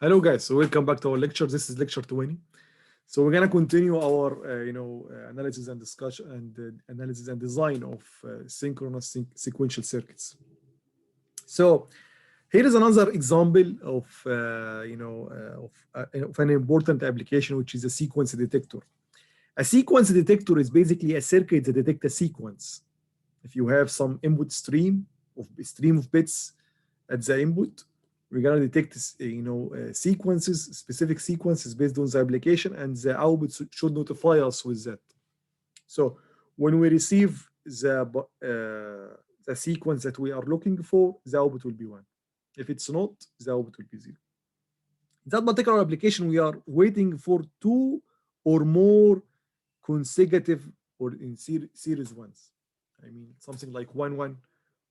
Hello guys, so welcome back to our lecture. This is lecture 20. So we're gonna continue our analysis and discussion and analysis and design of synchronous sequential circuits. So here is another example of of an important application, which is a sequence detector. A sequence detector is basically a circuit that detects a sequence. If you have some input stream of bits at the input, we're gonna detect sequences, specific sequences based on the application, and the output should notify us with that. So when we receive the sequence that we are looking for, the output will be 1. If it's not, the output will be 0. In that particular application, we are waiting for 2 or more consecutive or in series ones. I mean, something like 1 1,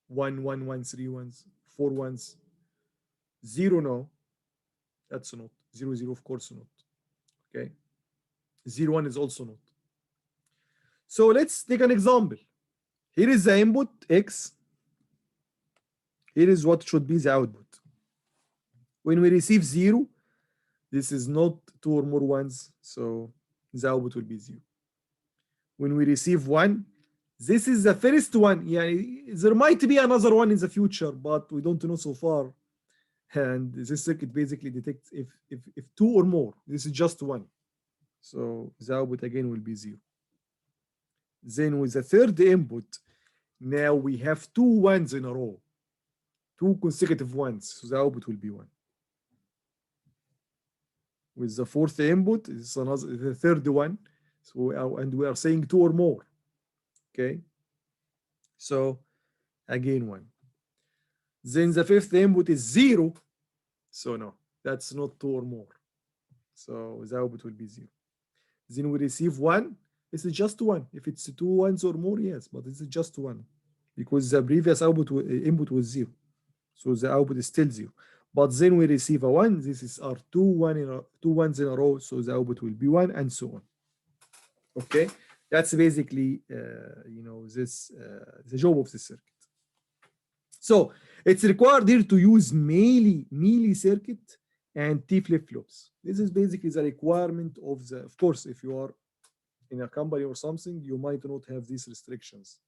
1 1 1 3 ones, 4 ones. 0, no, that's not. 0 0, of course not. Okay, 0 1 is also not. So let's take an example. Here is the input x. Here is what should be the output. When we receive 0, this is not 2 or more ones, so the output will be 0. When we receive 1, this is the first one. Yeah, there might be another one in the future, but we don't know so far. And this circuit basically detects if 2 or more. This is just 1. So the output again will be 0. Then with the third input, now we have 2 ones in a row. 2 consecutive ones. So the output will be 1. With the fourth input, it's another the third one. So and we are saying 2 or more. Okay. So again 1. Then the fifth input is 0. So no, that's not 2 or more. So the output will be 0. Then we receive 1. This is just 1. If it's 2 ones or more, yes, but this is just 1 because the previous input was 0. So the output is still 0. But then we receive a 1. This is our 2 ones in a row. So the output will be 1 and so on. Okay, that's basically the job of the circuit. So it's required here to use Mealy circuit and T flip-flops. This is basically the requirement of course, if you are in a company or something, you might not have these restrictions.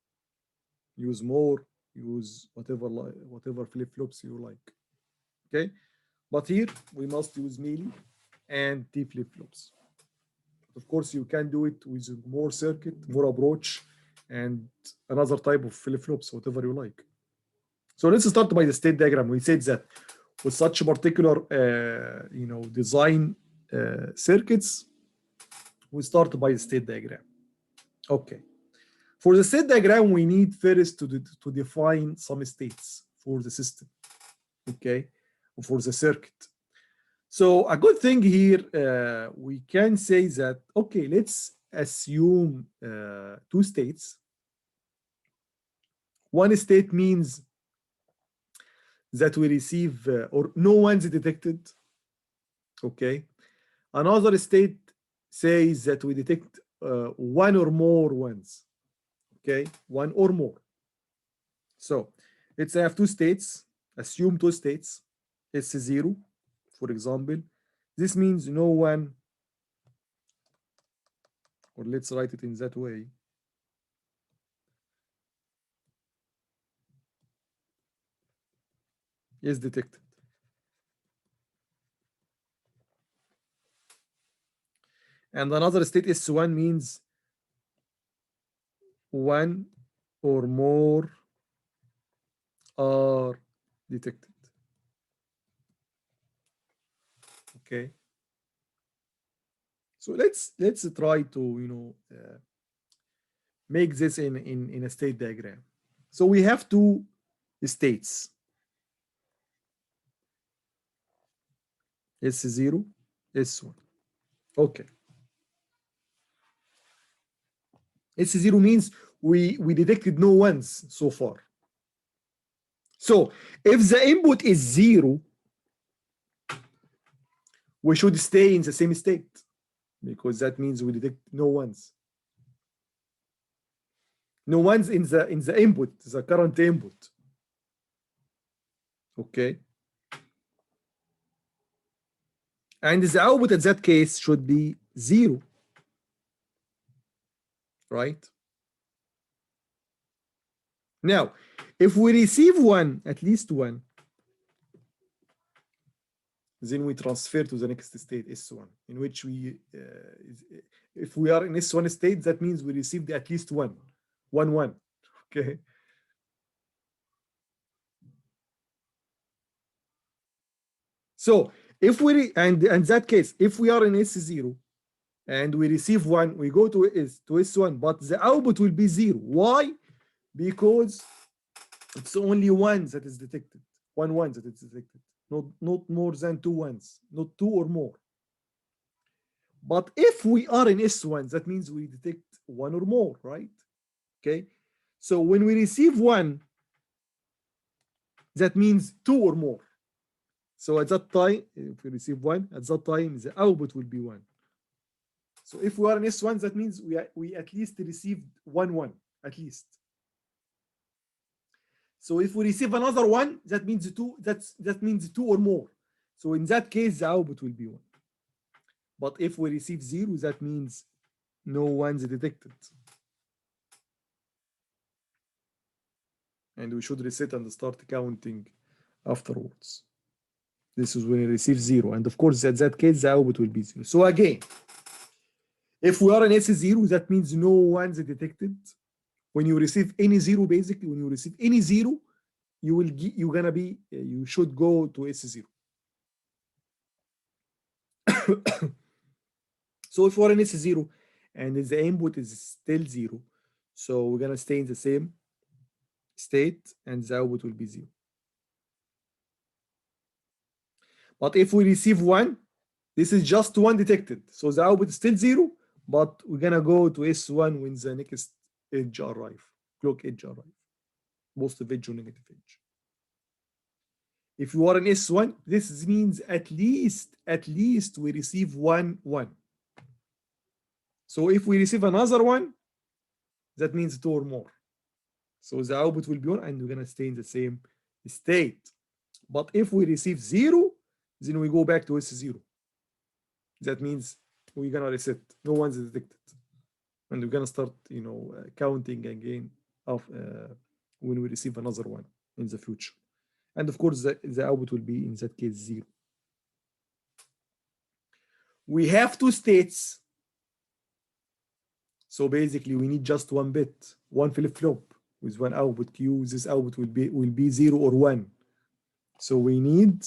Use more, use whatever flip-flops you like. Okay, but here we must use Mealy and T flip-flops. Of course, you can do it with more circuit, more approach, and another type of flip-flops, whatever you like. So let's start by the state diagram. We said that with such a particular design circuits, we start by the state diagram. Okay. For the state diagram, we need first to define some states for the system. Okay, for the circuit. So a good thing here, we can say that, okay, let's assume 2 states. One state means that we receive or no one's detected. Okay. Another state says that we detect 1 or more ones. Okay, 1 or more. So let's have 2 states. Assume 2 states. It's 0, for example. This means no one, or let's write it in that way. Is detected. And another state S1 means 1 or more are detected. Okay. So let's try to make this in a state diagram. So we have 2 states. S0, S1. Okay. S0 means we detected no ones so far. So if the input is 0, we should stay in the same state because that means we detect no ones. No ones in the input, the current input. Okay. And the output at that case should be 0, right? Now, if we receive 1, at least 1, then we transfer to the next state, S1, in which we, if we are in S1 state, that means we received at least 1, 1, 1, okay? So if we, and in that case, if we are in S0 and we receive 1, we go to S1, but the output will be 0. Why? Because it's only 1 that is detected, 1 1 that is detected, not more than 2 1s, not 2 or more. But if we are in S1, that means we detect 1 or more, right? Okay. So when we receive 1, that means 2 or more. So at that time, if we receive 1, at that time, the output will be 1. So if we are in S1, that means we at least received 1 1, at least. So if we receive another 1, that means 2, that means 2 or more. So in that case, the output will be 1. But if we receive 0, that means no 1's detected. And we should reset and start counting afterwards. This is when we receive 0. And of course, at that case, the output will be 0. So again, if we are in S0, that means no 1's detected. When you receive any 0, basically, when you receive any 0, you should go to S0. So if we're in S0 and the input is still 0, so we're gonna stay in the same state and the output will be 0. But if we receive 1, this is just 1 detected, so the output is still 0, but we're gonna go to S1 when the next edge arrive, clock edge arrive, positive edge or negative edge. If you are in S1, this means at least we receive 1 1. So if we receive another 1, that means 2 or more. So the output will be 1 and we're gonna stay in the same state. But if we receive 0, then we go back to S0. That means we're gonna reset. No one's detected. And we're gonna start, counting again when we receive another 1 in the future. And of course, the output will be, in that case, 0. We have 2 states. So basically, we need just 1 bit, 1 flip-flop with 1 output Q. This output will be 0 or 1. So we need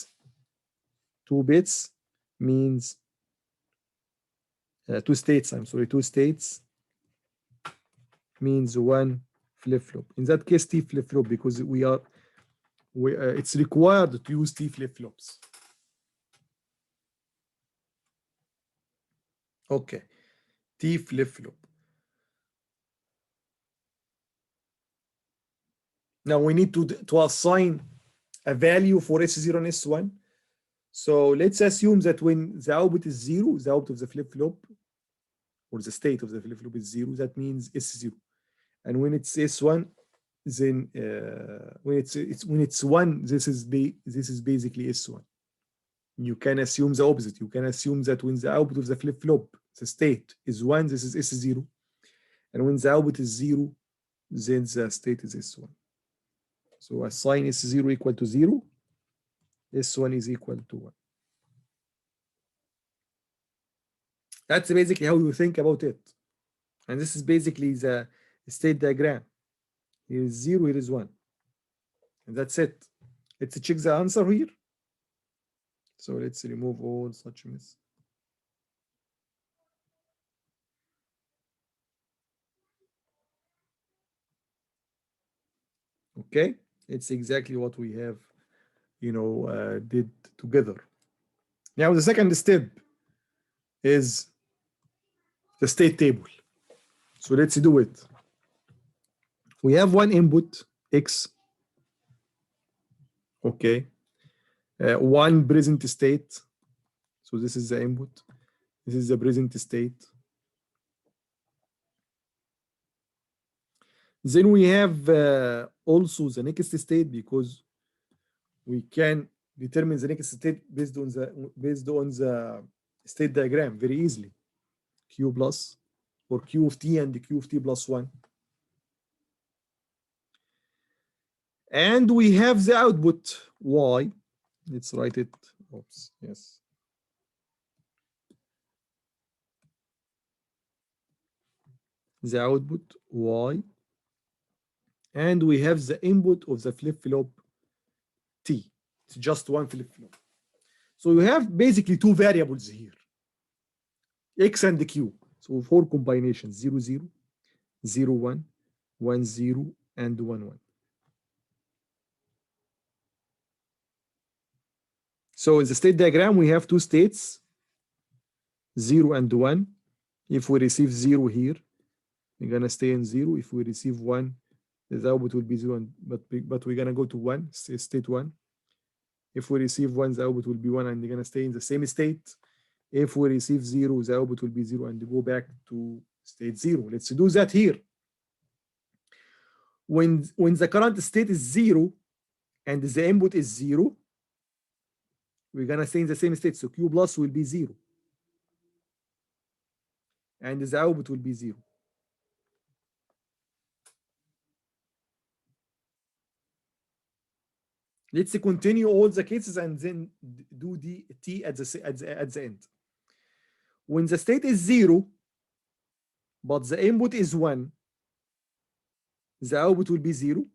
2 bits, means 2 states. I'm sorry, 2 states means 1 flip-flop. In that case, T flip-flop, because it's required to use T flip-flops. Okay, T flip-flop. Now we need to assign a value for S0 and S1. So let's assume that when the output is 0, the output of the flip-flop, or the state of the flip-flop is 0, that means S0. And when it's S1, then when it's 1, this is basically S1. You can assume the opposite. You can assume that when the output of the flip-flop, the state is 1, this is S0. And when the output is 0, then the state is S1. So assign S0 equal to 0, S1 is equal to 1. That's basically how you think about it. And this is basically the state diagram. Here is 0, here is 1. And that's it. Let's check the answer here. So let's remove all such mess. Okay, it's exactly what we have, did together. Now the second step is the state table. So let's do it. We have one input, X. Okay. One present state. So this is the input. This is the present state. Then we have also the next state, because we can determine the next state based on the state diagram very easily. Q plus or Q of t and Q of t plus 1. And we have the output y. Let's write it. Oops, yes. The output y. And we have the input of the flip-flop t. It's just one flip-flop. So you have basically two variables here, x and q. So 4 combinations, 0, 0, 0, 1, 1, 0, and 1, 1. So in the state diagram, we have two states, 0 and 1. If we receive 0 here, we're going to stay in 0. If we receive 1, the output will be 0, but we're going to go to 1, state 1. If we receive 1, the output will be 1, and we're going to stay in the same state. If we receive 0, the output will be 0, and go back to state 0. Let's do that here. When the current state is 0 and the input is 0, we're going to stay in the same state. So Q plus will be 0. And the output will be 0. Let's continue all the cases and then do the t at the end. When the state is 0, but the input is 1, the output will be 0.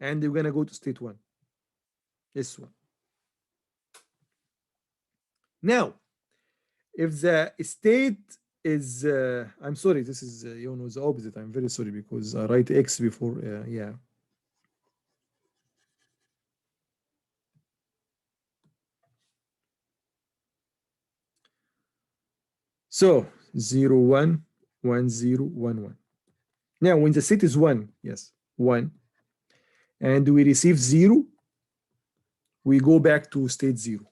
And we're going to go to state 1. This one. Now, if the state is, I'm sorry, this is, the opposite. I'm very sorry because I write x before, yeah. So 0, 1, 1, 0, 1, 1. Now, when the state is 1, yes, 1, and we receive 0, we go back to state 0.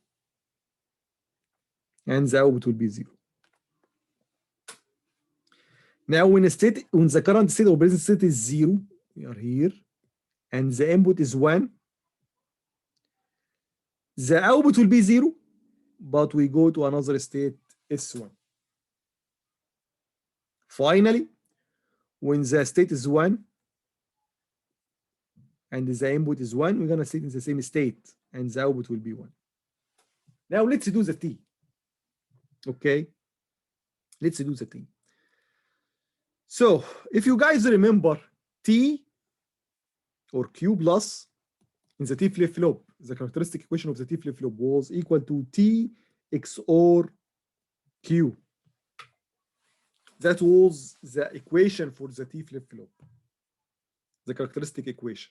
And the output will be 0. Now, when the current state or present state is 0, we are here, and the input is 1, the output will be 0, but we go to another state, S1. Finally, when the state is 1 and the input is 1, we're going to stay in the same state, and the output will be 1. Now, let's do the t. Okay? Let's do the t. So, if you guys remember, t or q plus in the t flip-flop, the characteristic equation of the t flip-flop was equal to t XOR q. That was the equation for the t flip-flop, the characteristic equation.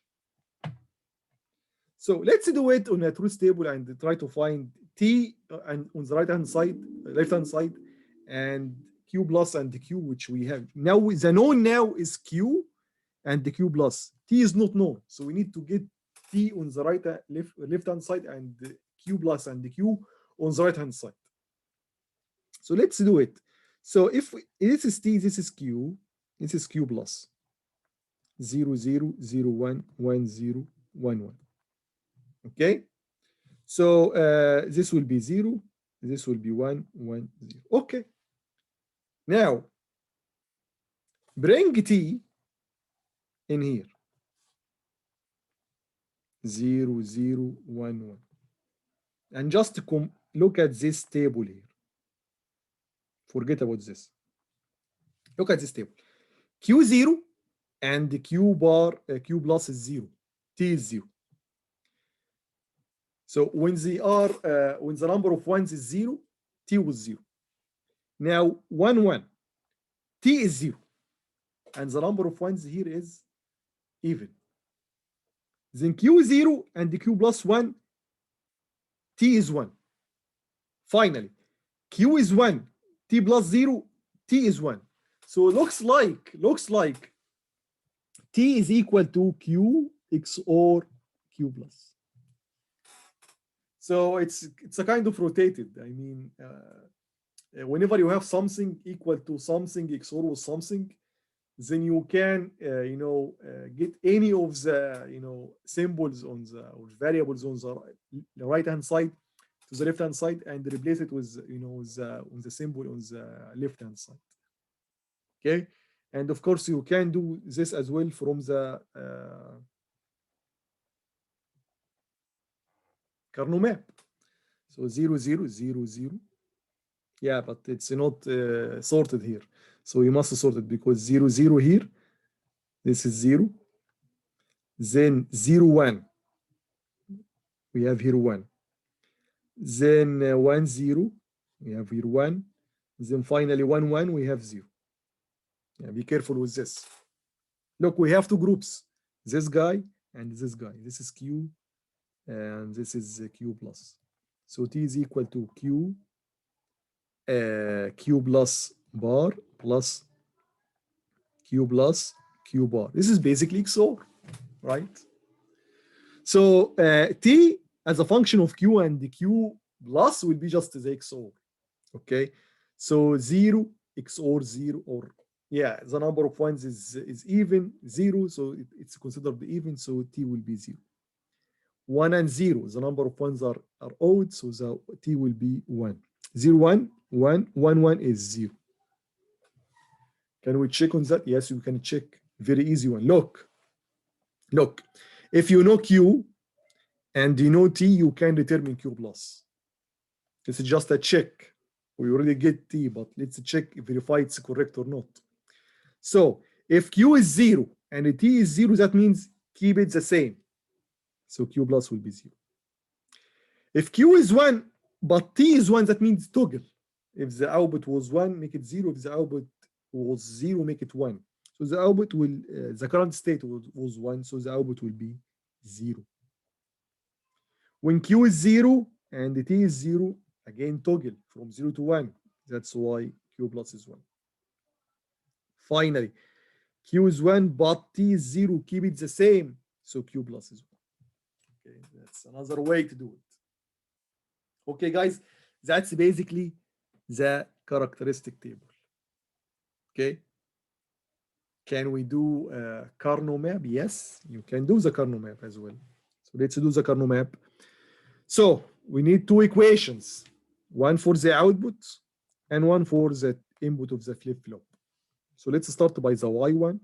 So let's do it on a truth table and try to find t and on the left-hand side, and q plus and q, which we have. Now the known now is q and the q plus. T is not known, so we need to get t on the left-hand side and the q plus and the q on the right-hand side. So let's do it. So if this is t, this is q, this is q plus 0, 0, 0, 1, 1, 0, 1, 1. Okay, so this will be 0, this will be 1, 1, 0. Okay, now bring t in here, 0, 0, 1, 1, and just look at this table here. Forget about this. Look at this table. Q0 and the Q bar, Q plus is 0. T is 0. So when when the number of ones is 0, T was 0. Now 1, 1, T is 0. And the number of ones here is even. Then Q0 and the Q plus 1, T is 1. Finally, Q is 1. T plus 0, T is 1. So it looks like T is equal to Q XOR Q plus. So it's a kind of rotated. I mean, whenever you have something equal to something XOR with something, then you can get any of the symbols on the or variables on the right hand side to the left hand side and replace it with on the symbol on the left hand side. Okay, and of course you can do this as well from the Carnot map. So 0 0 0 0. Yeah, but it's not sorted here. So you must sort it because 0 0 here, this is 0. Then 0 1, we have here 1. Then 1 0, we have here 1. Then finally 1 1, we have 0. Yeah, be careful with this. Look, we have two groups, this guy and this guy. This is Q and this is Q plus. So T is equal to Q, Q plus bar plus Q plus Q bar. This is basically XOR, right? So T as a function of Q and the Q plus will be just the XOR, okay? So 0 XOR 0, or yeah, the number of ones is even 0, so it's considered even, so T will be 0. 1 and 0, the number of ones are odd, so the T will be 1. 0 1 1 1 1 is 0. Can we check on that? Yes, you can check. Very easy one. Look, if you know Q and you know T, you can determine Q plus. This is just a check. We already get T, but let's check, verify it's correct or not. So if Q is 0 and T is 0, that means keep it the same. So Q plus will be 0. If Q is 1, but T is 1, that means toggle. If the output was 1, make it 0. If the output was 0, make it 1. So the output will, the current state was 1, so the output will be 0. When Q is 0 and T is 0, again toggle from 0 to 1. That's why Q plus is 1. Finally, Q is 1, but T is 0. Keep it the same. So Q plus is 1. Okay, that's another way to do it. Okay, guys, that's basically the characteristic table. Okay. Can we do a Carnot map? Yes, you can do the Carnot map as well. So let's do the Carnot map. So we need two equations, one for the output and one for the input of the flip-flop. So let's start by the Y one.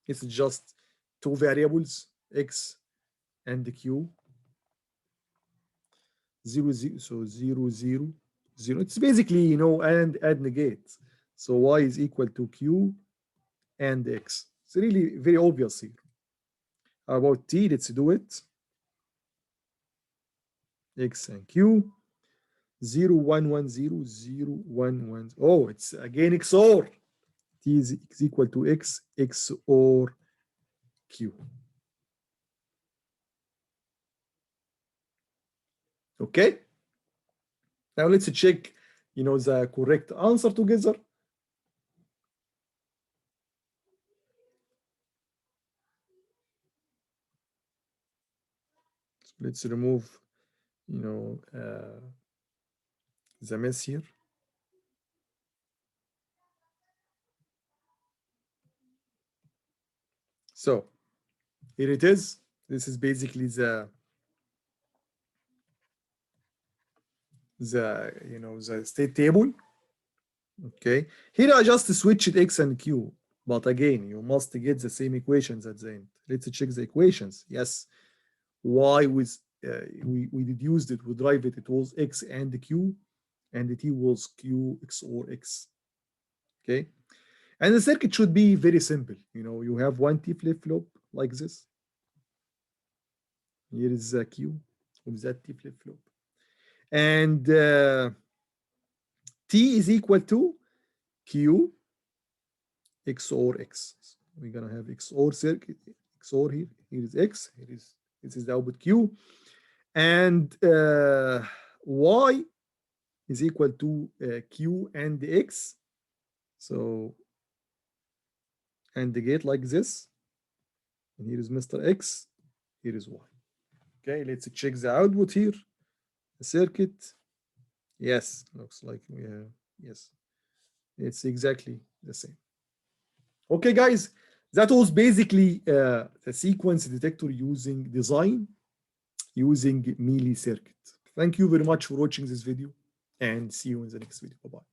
It's just two variables, X and Q. 0 0, so 0 0 0. It's basically and add negate. So Y is equal to Q and X. It's really very obvious here. How about T? Let's do it. X and Q. 0 1 1 0 0 1 1. Oh, it's again XOR. T is equal to X XOR Q. Okay. Now let's check, the correct answer together. So let's remove, the mess here. So here it is. This is basically the state table. Okay. Here I just switched X and Q, but again, you must get the same equations at the end. Let's check the equations. Yes. Y was we deduced it, we derived it. It was X and Q, and the T was Q XOR X. Okay. And the circuit should be very simple. You have one T flip-flop like this. Here is the Q of that T flip-flop. And T is equal to Q XOR X. So we're going to have XOR circuit, XOR here. Here is X. This is the output Q. And Y is equal to Q and X. So, and the gate like this. And here is Mr. X. Here is Y. Okay, let's check the output here. The circuit. Yes, looks like we have, yes. It's exactly the same. Okay, guys, that was basically the sequence detector using design using Mealy circuit. Thank you very much for watching this video, and see you in the next video. Bye-bye.